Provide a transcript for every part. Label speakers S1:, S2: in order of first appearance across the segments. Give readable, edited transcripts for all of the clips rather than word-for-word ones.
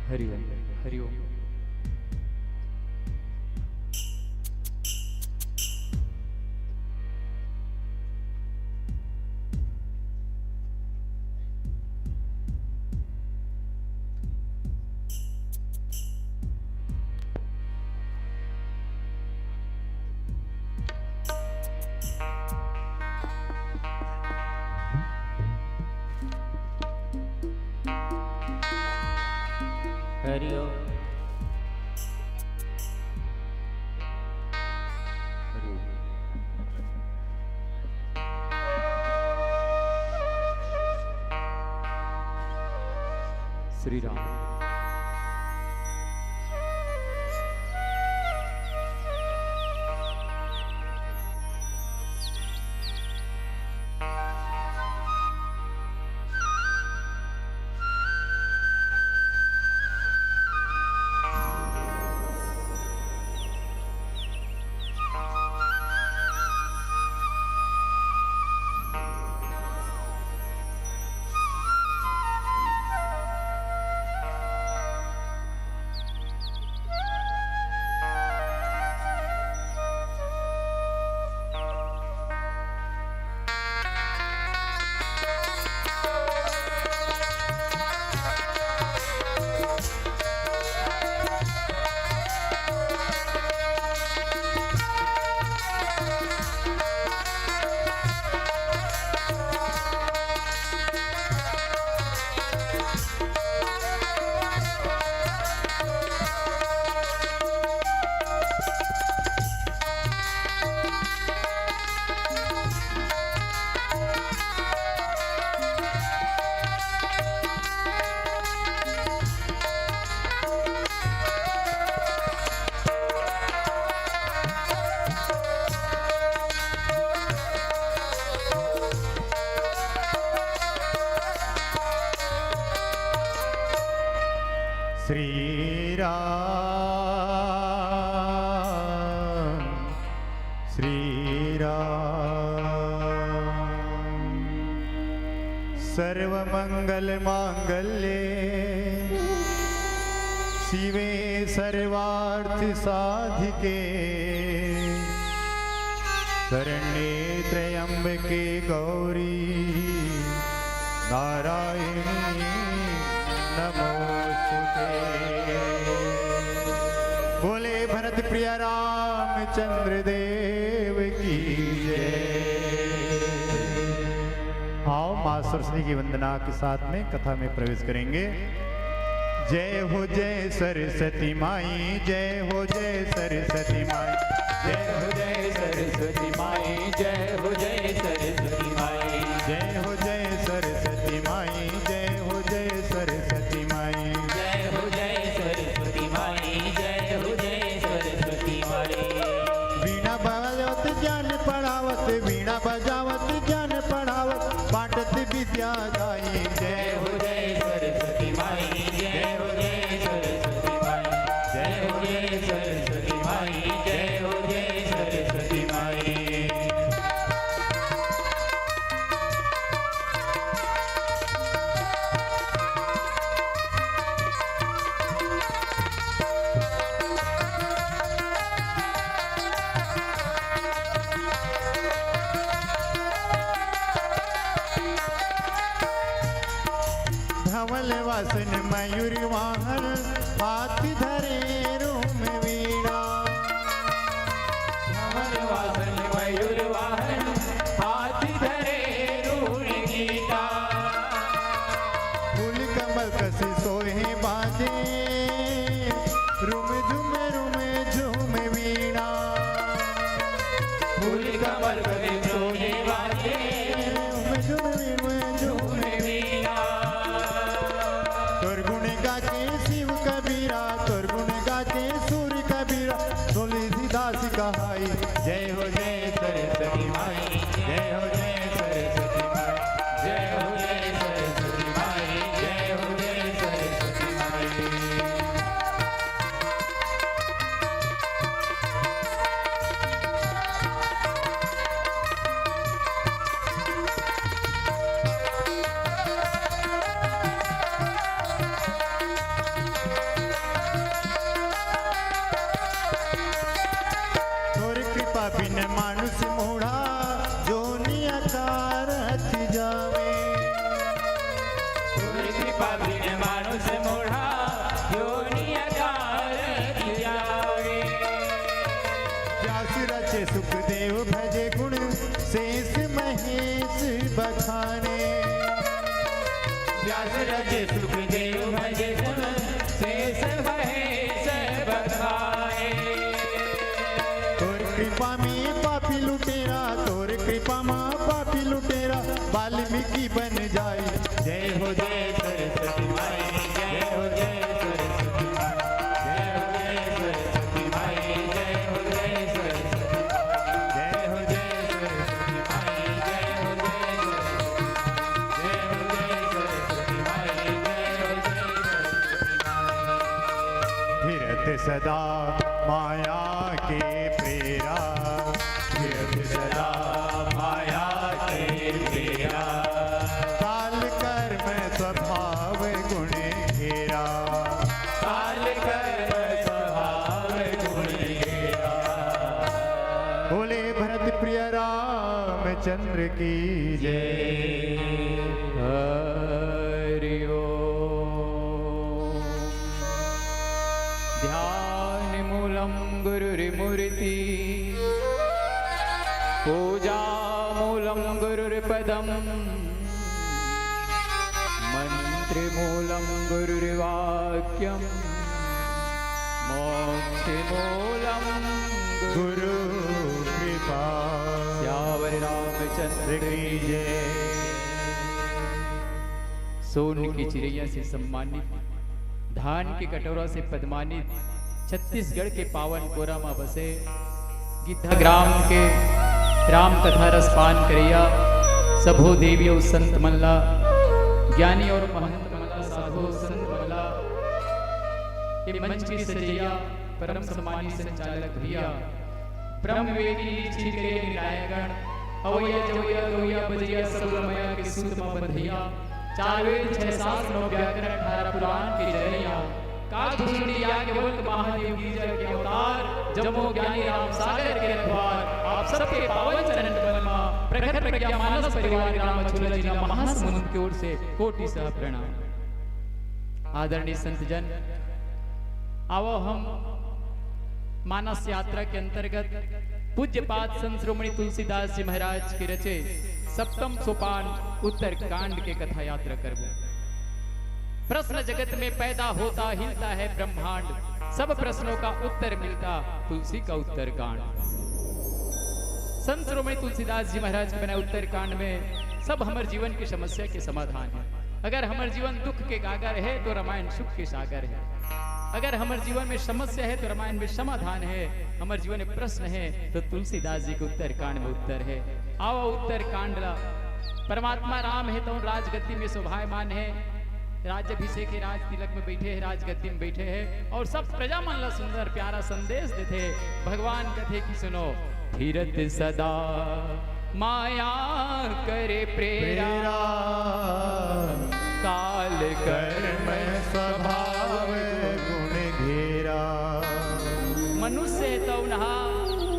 S1: हरि ओम हरि ओम। हरि ओम हरि ओम। श्री राम।
S2: श्री राम श्री राम। सर्वमंगल मांगल्ये शिवे सर्वार्थ साधिके शरण्ये त्र्यंबके गौरी नारायणी नमोस्तुते। बोले भरत प्रिय रामचंद्र देव की जय। आओ मां सरस्वती की वंदना के साथ में कथा में प्रवेश करेंगे। जय हो जय सरस्वती माई, जय हो जय सरस्वती माई,
S1: जय हो जय सरस्वती माई, जय हो जय सरस्वती माई,
S2: जय हो जय सरस्वती माई, जय हो जय सरस्वती माई,
S1: जय हो जय सरस्वती माई, जय हो जय सरस्वती माई।
S2: वीणा बजावत ज्ञान पढ़ावत, वीणा बजावत ज्ञान पढ़ावत, बांटत विद्या दाई।
S1: जय हो जय सरस्वती माई, जय हो जय सरस्वती माई, जय हो जय सरस्वती माई, जय हो जय सरस्वती माई।
S2: धवल वासन मयूर वाहन, हाथी धरे रूम वीणा।
S1: धवल वाहन मयूर वाहन, हाथी धरे रूण गीता।
S2: फूल कमल कसी सोहे बाजे, रूम झूम वीणा।
S1: फूल कमल कसी सोहे बाजे,
S2: झूम वीणा। तोर गुण गाके शिव कबीरा, तोर सुखदेव भजे गुण शेष महेश बखाने।
S1: व्यास रज सुखदेव भजे गुण शेष महेश बखाने।
S2: तोर कृपा में पापी लुटेरा, तोर कृपा माँ पापी लुटेरा वाल्मीकि बन जाए। जय हो जय
S1: सरस्वती माई, जय हो जय सरस्वती माई, जय हो जय सरस्वती माई, जय हो जय सरस्वती माई, जय हो जय सरस्वती माई, जय हो जय सरस्वती माई।
S2: फिरत सदा माया के प्रेरा,
S1: फिरत सदा माया के प्रेरा,
S2: काल कर्म स्वभाव गुण घेरा।
S1: काल कर्म स्वभाव गुण घेरा।
S2: बोले भरत प्रिय रामचंद्र की जय।
S1: हरि ओम। ध्यान मूलम गुरुर्मूर्ति, पूजा मूलम गुरुर्पदम, मंत्र मूलम गुरुर्वाक्यम, मोक्ष मूलम
S2: गुरु कृपा
S1: श्यावर रामचंद्र
S2: की जय।
S1: सोन की चिड़ैया से सम्मानित, धान की कटोरा से पदमानित, छत्तीसगढ़ के पावन कोरामा बसे गिद्धा ग्राम के राम कथा रस पान करिया सबो देवियों संत मल्ला, ज्ञानी और महंत मल्ला, साधु संत मल्ला, ये मंच की सजैया परम सम्मानी संचालक भैया, ब्रह्म वेदी छिके निरायगण, अवैया जवैया गवैया बजैया सर्वमया के सूतमा बंधैया, चार वेद छह शास्त्र नौ व्याकरण 18 पुराण के जरिया, कालभूषणी याज्ञवल्क्य महादेव गिरिजा के अवतार, जमो ज्ञानी राम सागर के रखवार, आप सबके पावन चरण कमल में प्रखर प्रज्ञा मानस परिवार ग्राम झूला जिला महासमुंद की ओर से कोटि सह प्रणाम। आदरणीय संतजन, आओ हम मानस यात्रा के अंतर्गत पूज्यपाद संत श्रोमणी तुलसीदास जी महाराज के रचे सप्तम सोपान उत्तर कांड के कथा यात्रा करबो। प्रश्न जगत में पैदा होता हिलता है ब्रह्मांड, सब प्रश्नों का उत्तर मिलता तुलसी का उत्तर कांड। संत श्रोमणी तुलसीदास जी महाराज के बनाए उत्तर कांड में सब हमारे जीवन की समस्या के समाधान है। अगर हमारे जीवन दुख के गागर है तो रामायण सुख के सागर है। अगर हमारे जीवन में समस्या है तो रामायण में समाधान है। हमारे जीवन में प्रश्न है तो तुलसीदास जी के उत्तर कांड में उत्तर है। आओ उत्तर कांड ला। परमात्मा राम है तो राजगद्दी में शोभायमान है, राज्यभिषेक है, राज तिलक में बैठे हैं, राजगद्दी में बैठे हैं और सब प्रजा मन ला सुंदर प्यारा संदेश देते। भगवान कथे की सुनो, फिरत सदा माया करे प्रेरा, काल कर्म
S2: स्वभाव गुण घेरा।
S1: मनुष्य तो नहा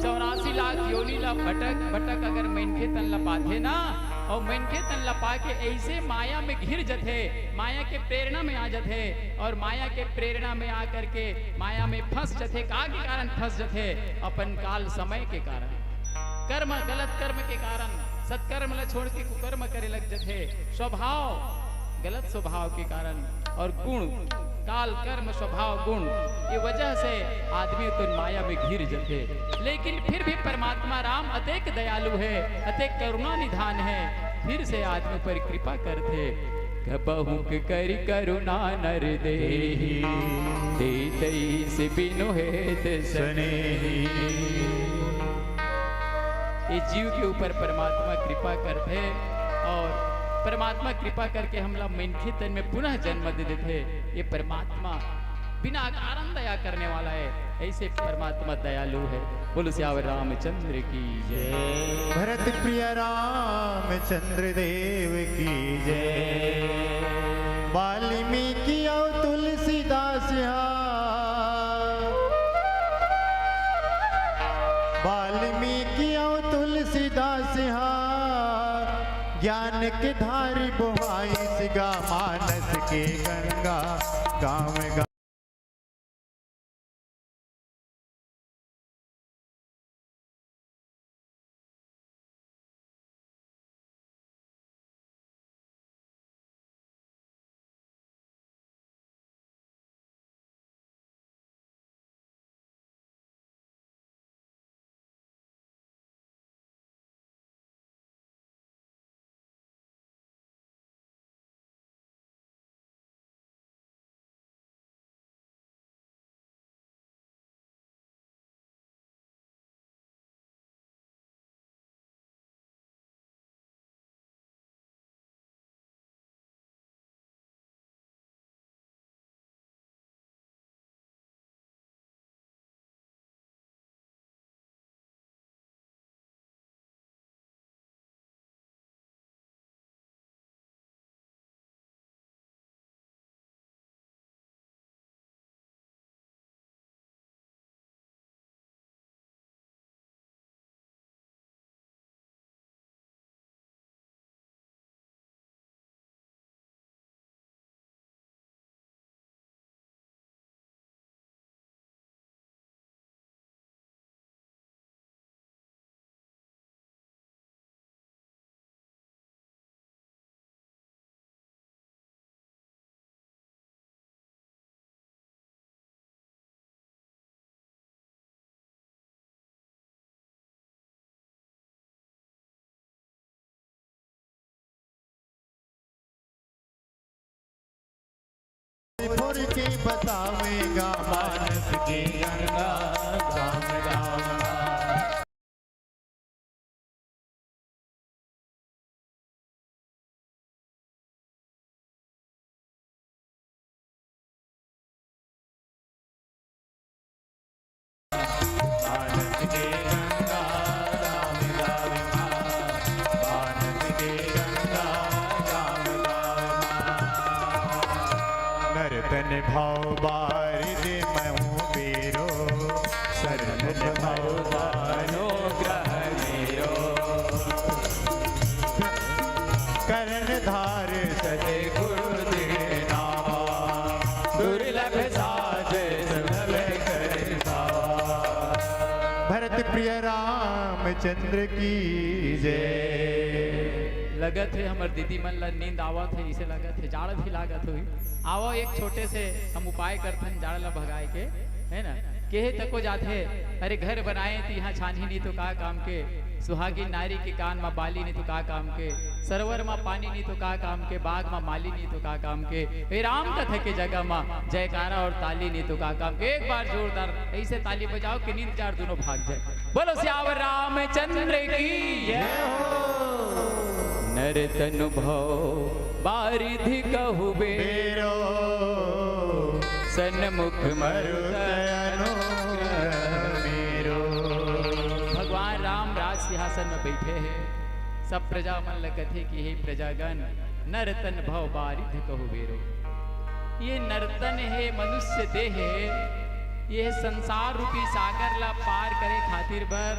S1: 84 लाख योनि ला भटक भटक अगर मेनके तन ला पाथे ना, और मेनके तन ला पाके ऐसे माया में घिर जथे, माया के प्रेरणा में आ जथे और माया के प्रेरणा में आ करके माया में फंस जथे। का के कारण फंस जथे? अपन काल समय के कारण, कर्म गलत कर्म के कारण, सत्कर्म ला छोड़ के कुकर्म करे लग जथे। स्वभाव गलत स्वभाव के कारण और गुण काल कर्म स्वभाव गुण, ये वजह से आदमी तो माया में घिर जते। लेकिन फिर भी परमात्मा राम अतेक दयालु है, अतेक करुणा निधान है, फिर से आदमी पर कृपा करते। कबहु करि करुणा नर देहि, देतई से बिनु हेत स्नेहि। ये जीव के ऊपर परमात्मा कृपा करते और परमात्मा कृपा करके हम लोग मेनके तन में पुनः जन्म दे देते। ये परमात्मा बिना कारण दया करने वाला है, ऐसे परमात्मा दयालु है। बोलो श्यावर रामचंद्र की जय।
S2: भरत प्रिय रामचंद्र देव की जय। वाल्मीकि और तुलसीदास वाल्मीकि और तुलसीदास ज्ञान के धारी बुहाई सिगा मानस के गंगा गाँव बतावेगा मानस की गंगा गाम गाम। मानस की गंगा गाम गाम मानस की गंगा गाम गाम। नर्तन भाव बारिद मैं हूँ बेरो शरण भाव बानो ग्रह मेरो। करण धार सजे गुरु देना दुर्लभ साज सुलभ कर पावा। भरत प्रिय रामचंद्र की जय।
S1: लगत है हमर दीदी मन ला नींद आवत है, इसे लगत है जाड़ भी लागत हुई। आवो एक छोटे से हम उपाय करथन जाड़ ला भगाए के, है ना। केहे तको जाथे, अरे घर बनाए तो यहाँ छानी नहीं तो का काम के, सुहागी नारी के कान में बाली नहीं तो का काम के, सरोवर में पानी नहीं तो का काम के, बाग में माली नहीं तो का काम के, हे राम कथा के जगह में जयकारा और ताली नहीं तो का काम के। एक बार जोरदार ऐसे ताली बजाओ कि नींद चार दोनों भाग जाए। बोलो सियावर रामचंद्र की जय हो। नर्तन भव बारिधि कहु
S2: बेरो
S1: सन्मुख
S2: मरुत अनुग्रह मेरो।
S1: भगवान राम राज सिंहासन में बैठे हैं, सब प्रजा मन लगत है कि हे प्रजागण नर्तन भव बारिधि कहु बेरो। ये नर्तन है मनुष्य देह है, ये संसार रूपी सागर ला पार करे खातिर बर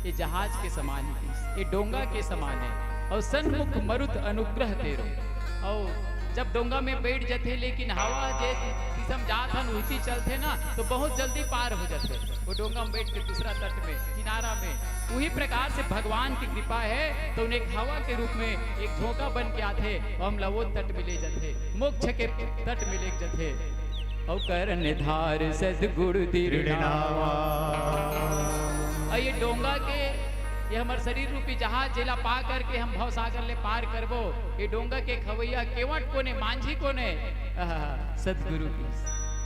S1: ये जहाज के समान है, ये डोंगा के समान है। और सन्मुख मरुत अनुग्रह तेरो। और जब डोंगा में बैठ जाते लेकिन हवा जे किसम जात हन उसी चलते ना तो बहुत जल्दी पार हो जाते वो डोंगा में बैठ के दूसरा तट में किनारा में। वही प्रकार से भगवान की कृपा है तो उन्हें एक हवा के रूप में एक झोंका बन के आते और हम लवो तट में ले जाते, मोक्ष के तट में ले जाते। और करण धार सदगुरु दीर्घनावा। और ये डोंगा के ये हमारे शरीर रूपी जहाज जेला पा करके हम भव सागर ले पार करबो। ये डोंगा के खवैया केवट को ने मांझी को ने सदगुरु की।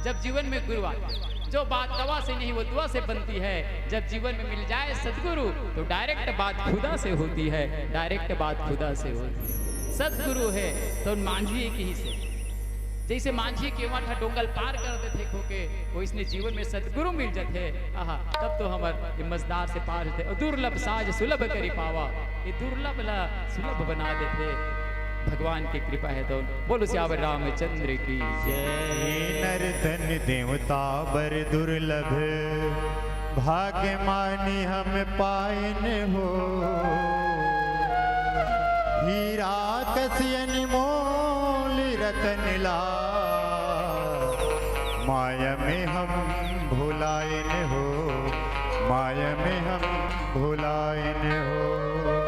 S1: जब जीवन में गुरु आते, जो बात दवा से नहीं वो दुआ से बनती है। जब जीवन में मिल जाए सदगुरु तो डायरेक्ट बात खुदा से होती है, डायरेक्ट बात खुदा से होती है। सदगुरु है तो मांझी की ही से जैसे मांझी केवट डोंगल पार कर देते खोके वो इसने जीवन में सदगुरु मिल जाते। आहा तब तो हमार मजदार से पार होते। और दुर्लभ साज सुलभ करी पावा, ये दुर्लभ ला सुलभ बना देते भगवान की कृपा है। तो बोलो सियावर रामचंद्र की जय।
S2: नर्तन देवता बर दुर्लभ भाग्य मानी हम पाइन हो। हीरा कसियन मोल रतन ला माया में हम भुलाइन हो, माया में हम भुलाइन हो।